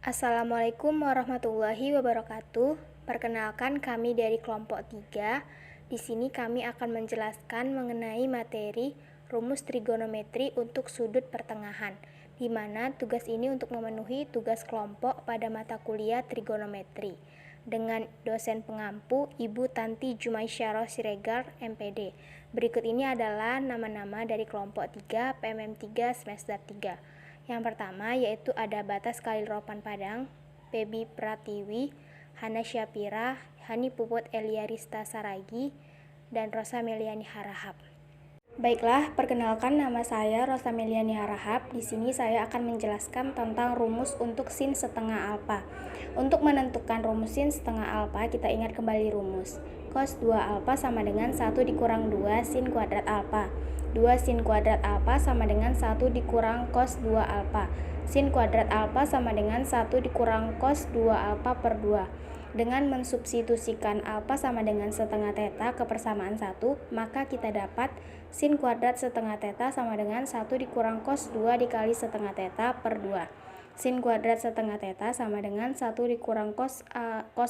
Assalamualaikum warahmatullahi wabarakatuh. Perkenalkan, kami dari kelompok 3. Di sini kami akan menjelaskan mengenai materi rumus trigonometri untuk sudut pertengahan, di mana tugas ini untuk memenuhi tugas kelompok pada mata kuliah trigonometri dengan dosen pengampu Ibu Tanti Jumaisyarah Siregar, MPD. Berikut ini adalah nama-nama dari kelompok 3 PMM 3 semester 3. Yang pertama yaitu ada Batas Khalil Ropan Padang, Pebi Pratiwi, Hana Syapira, Hani Puput Eliarista Saragi, dan Rosa Meliani Harahap. Baiklah, perkenalkan, nama saya Rosa Meliani Harahap. Di sini saya akan menjelaskan tentang rumus untuk sin setengah alfa. Untuk menentukan rumus sin setengah alfa, kita ingat kembali rumus. Cos 2 alfa sama dengan 1 dikurang 2 sin kuadrat alfa. 2 sin kuadrat alfa sama dengan 1 dikurang cos 2 alfa. Sin kuadrat alfa sama dengan 1 dikurang cos 2 alfa per 2. Dengan mensubstitusikan alfa sama dengan setengah theta ke persamaan 1, maka kita dapat sin kuadrat setengah theta sama dengan 1 dikurang cos 2 dikali setengah theta per 2. Sin kuadrat setengah theta sama dengan 1 dikurang cos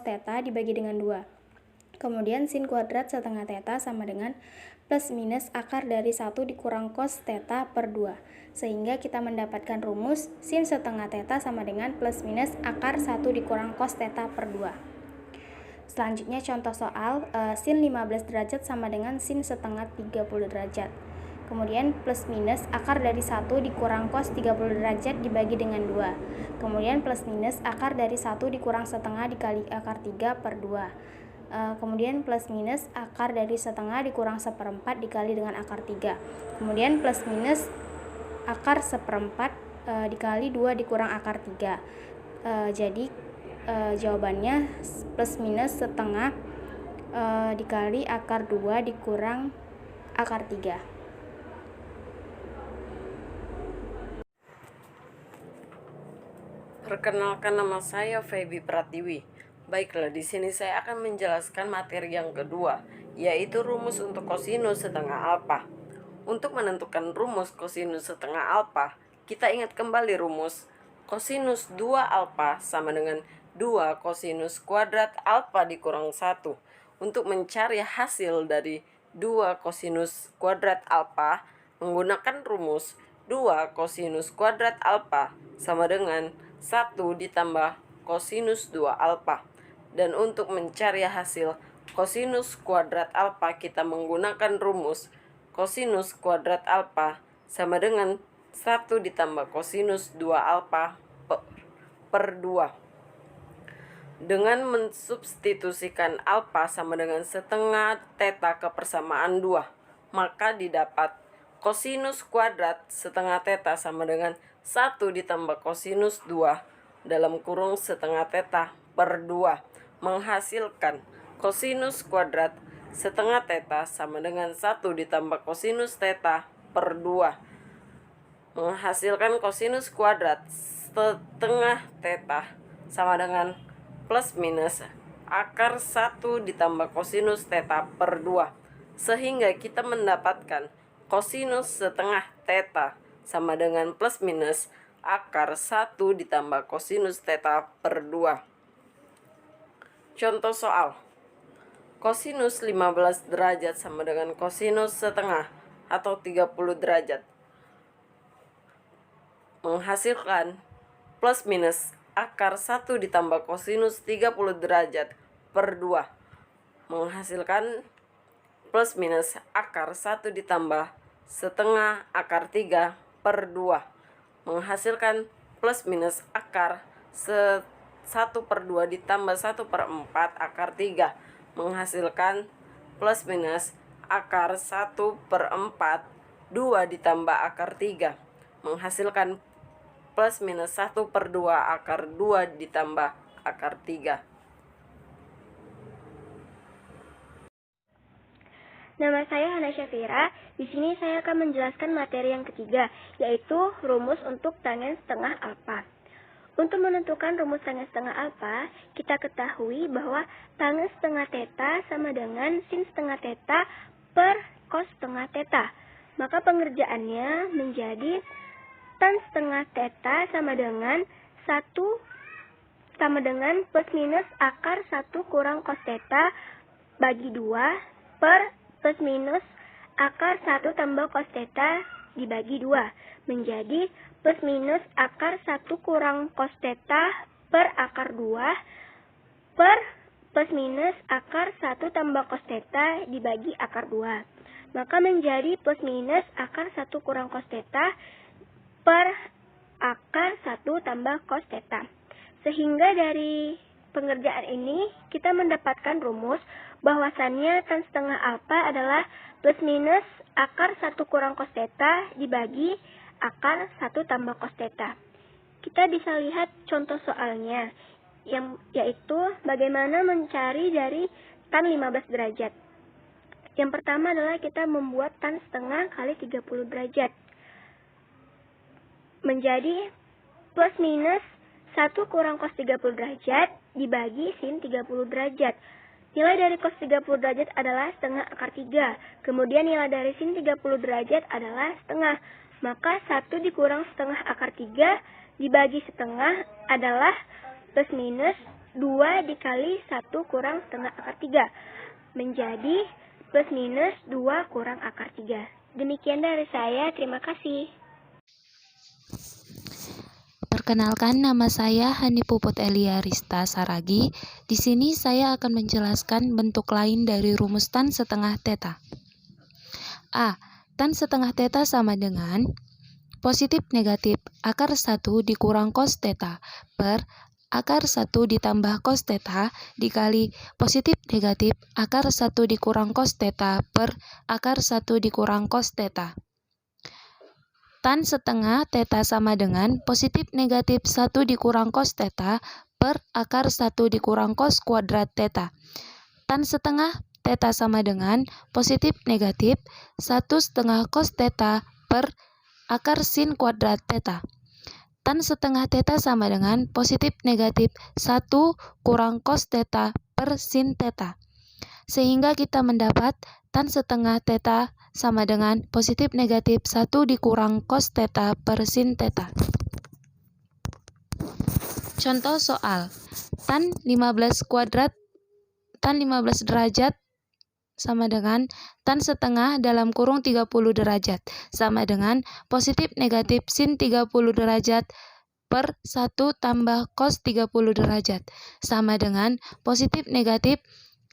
theta dibagi dengan 2. Kemudian sin kuadrat setengah theta sama dengan plus minus akar dari 1 dikurang cos theta per 2. Sehingga kita mendapatkan rumus sin setengah theta sama dengan plus minus akar 1 dikurang cos theta per 2. Selanjutnya contoh soal, sin 15 derajat sama dengan sin setengah 30 derajat. Kemudian plus minus akar dari 1 dikurang cos 30 derajat dibagi dengan 2. Kemudian plus minus akar dari 1 dikurang setengah dikali akar 3 per 2. Kemudian plus minus akar dari setengah dikurang seperempat dikali dengan akar 3. Kemudian plus minus akar seperempat dikali 2 dikurang akar 3. Jadi jawabannya plus minus setengah dikali akar 2 dikurang akar 3. Perkenalkan, nama saya Pebi Pratiwi. Baiklah, di sini saya akan menjelaskan materi yang kedua, yaitu rumus untuk kosinus setengah alfa. Untuk menentukan rumus kosinus setengah alfa, kita ingat kembali rumus kosinus 2 alfa sama dengan 2 kosinus kuadrat alfa dikurang 1. Untuk mencari hasil dari 2 kosinus kuadrat alfa, menggunakan rumus 2 kosinus kuadrat alfa sama dengan 1 ditambah kosinus 2 alfa. Dan untuk mencari hasil kosinus kuadrat alfa, kita menggunakan rumus kosinus kuadrat alfa sama dengan 1 ditambah kosinus 2 alfa per 2. Dengan mensubstitusikan alfa sama dengan setengah theta ke persamaan 2, maka didapat kosinus kuadrat setengah theta sama dengan 1 ditambah kosinus 2 dalam kurung setengah theta per 2, menghasilkan kosinus kuadrat setengah theta sama dengan 1 ditambah kosinus theta per 2, menghasilkan kosinus kuadrat setengah theta sama dengan plus minus akar 1 ditambah kosinus theta per 2, sehingga kita mendapatkan kosinus setengah theta sama dengan plus minus akar 1 ditambah kosinus theta per 2. Contoh soal, kosinus 15 derajat sama dengan kosinus setengah atau 30 derajat, menghasilkan plus minus akar 1 ditambah kosinus 30 derajat per 2, menghasilkan plus minus akar 1 ditambah setengah akar 3 per 2, menghasilkan plus minus akar 1 per 2 ditambah 1 per 4 akar 3, menghasilkan plus minus akar 1 per 4, 2 ditambah akar 3, menghasilkan plus minus 1 per 2 akar 2 ditambah akar 3. Nama saya Hana Syafira. Di sini saya akan menjelaskan materi yang ketiga, yaitu rumus untuk tangen setengah alfa. Untuk menentukan rumus tangen setengah alfa, kita ketahui bahwa tangen setengah theta sama dengan sin setengah theta per cos setengah theta. Maka pengerjaannya menjadi tan setengah theta sama dengan 1 sama dengan plus minus akar 1 kurang cos theta bagi 2 per plus minus akar 1 tambah cos theta dibagi 2 menjadi plus minus akar 1 kurang cos theta per akar 2 per plus minus akar 1 tambah cos theta dibagi akar 2. Maka menjadi plus minus akar 1 kurang cos theta per akar 1 tambah cos theta. Sehingga dari pengerjaan ini kita mendapatkan rumus bahwasannya tan setengah alfa adalah plus minus akar 1 kurang cos theta dibagi akar 1 tambah cos theta. Kita bisa lihat contoh soalnya, yaitu bagaimana mencari dari tan 15 derajat. Yang pertama adalah kita membuat tan setengah kali 30 derajat. Menjadi plus minus 1 kurang cos 30 derajat dibagi sin 30 derajat. Nilai dari cos 30 derajat adalah setengah akar 3. Kemudian nilai dari sin 30 derajat adalah setengah. Maka 1 dikurang setengah akar 3 dibagi setengah adalah plus minus 2 dikali 1 kurang setengah akar 3. Menjadi plus minus 2 kurang akar 3. Demikian dari saya, terima kasih. Perkenalkan, nama saya Hani Puput Elia Rista Saragi. Di sini saya akan menjelaskan bentuk lain dari rumus tan setengah theta. A. Tan setengah theta sama dengan positif negatif akar 1 dikurang cos theta per akar 1 ditambah cos theta dikali positif negatif akar 1 dikurang cos theta per akar 1 dikurang cos theta. Tan setengah theta sama dengan positif negatif 1 dikurang cos theta per akar 1 dikurang cos kuadrat theta. Tan setengah theta sama dengan positif negatif 1 setengah cos theta per akar sin kuadrat theta. Tan setengah theta sama dengan positif negatif 1 kurang cos theta per sin theta. Sehingga kita mendapat tan setengah theta sama dengan positif negatif 1 dikurang cos theta per sin theta. Contoh soal, tan 15 derajat sama dengan tan setengah dalam kurung 30 derajat sama dengan positif negatif sin 30 derajat per 1 tambah cos 30 derajat sama dengan positif negatif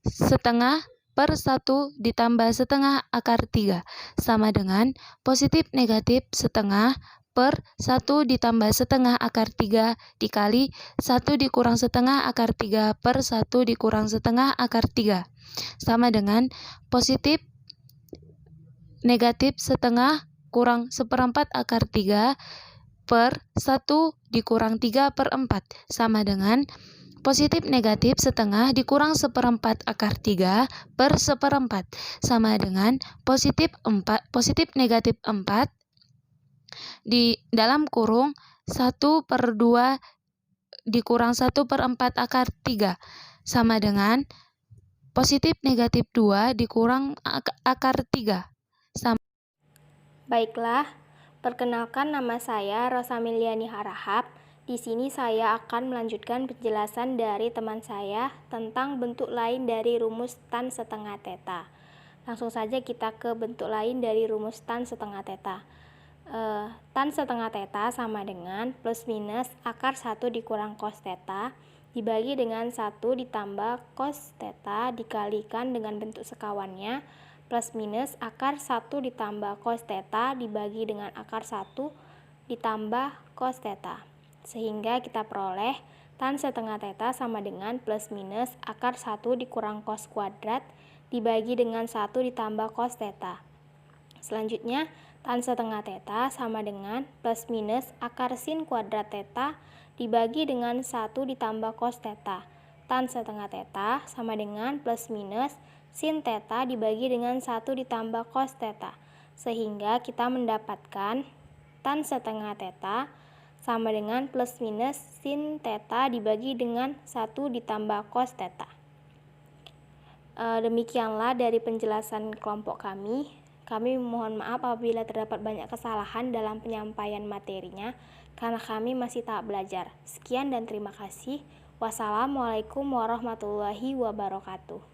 setengah per 1 ditambah setengah akar 3 sama dengan positif negatif setengah per 1 ditambah setengah akar 3 dikali 1 dikurang setengah akar 3 per 1 dikurang setengah akar 3 sama dengan positif negatif setengah kurang seperempat akar 3 per 1 dikurang 3 per 4 sama dengan positif negatif setengah dikurang seperempat akar 3 per seperempat sama dengan positif negatif 4 di dalam kurung 1 per 2 dikurang 1 per 4 akar 3 sama dengan positif negatif 2 dikurang akar 3 sama. Baiklah, perkenalkan nama saya Rosamiliani Harahap. Di sini saya akan melanjutkan penjelasan dari teman saya tentang bentuk lain dari rumus tan setengah theta. Langsung saja kita ke bentuk lain dari rumus tan setengah theta. Tan setengah theta sama dengan plus minus akar 1 dikurang cos theta dibagi dengan 1 ditambah cos theta dikalikan dengan bentuk sekawannya plus minus akar 1 ditambah cos theta dibagi dengan akar 1 ditambah cos theta. Sehingga kita peroleh tan setengah theta sama dengan plus minus akar 1 dikurang cos kuadrat dibagi dengan 1 ditambah cos theta. Selanjutnya, tan setengah theta sama dengan plus minus akar sin kuadrat theta dibagi dengan 1 ditambah cos theta. Tan setengah theta sama dengan plus minus sin theta dibagi dengan 1 ditambah cos theta. Sehingga kita mendapatkan tan setengah theta sama dengan plus minus sin theta dibagi dengan 1 ditambah cos theta. Demikianlah dari penjelasan kelompok kami. Kami mohon maaf apabila terdapat banyak kesalahan dalam penyampaian materinya, karena kami masih tahap belajar. Sekian dan terima kasih. Wassalamualaikum warahmatullahi wabarakatuh.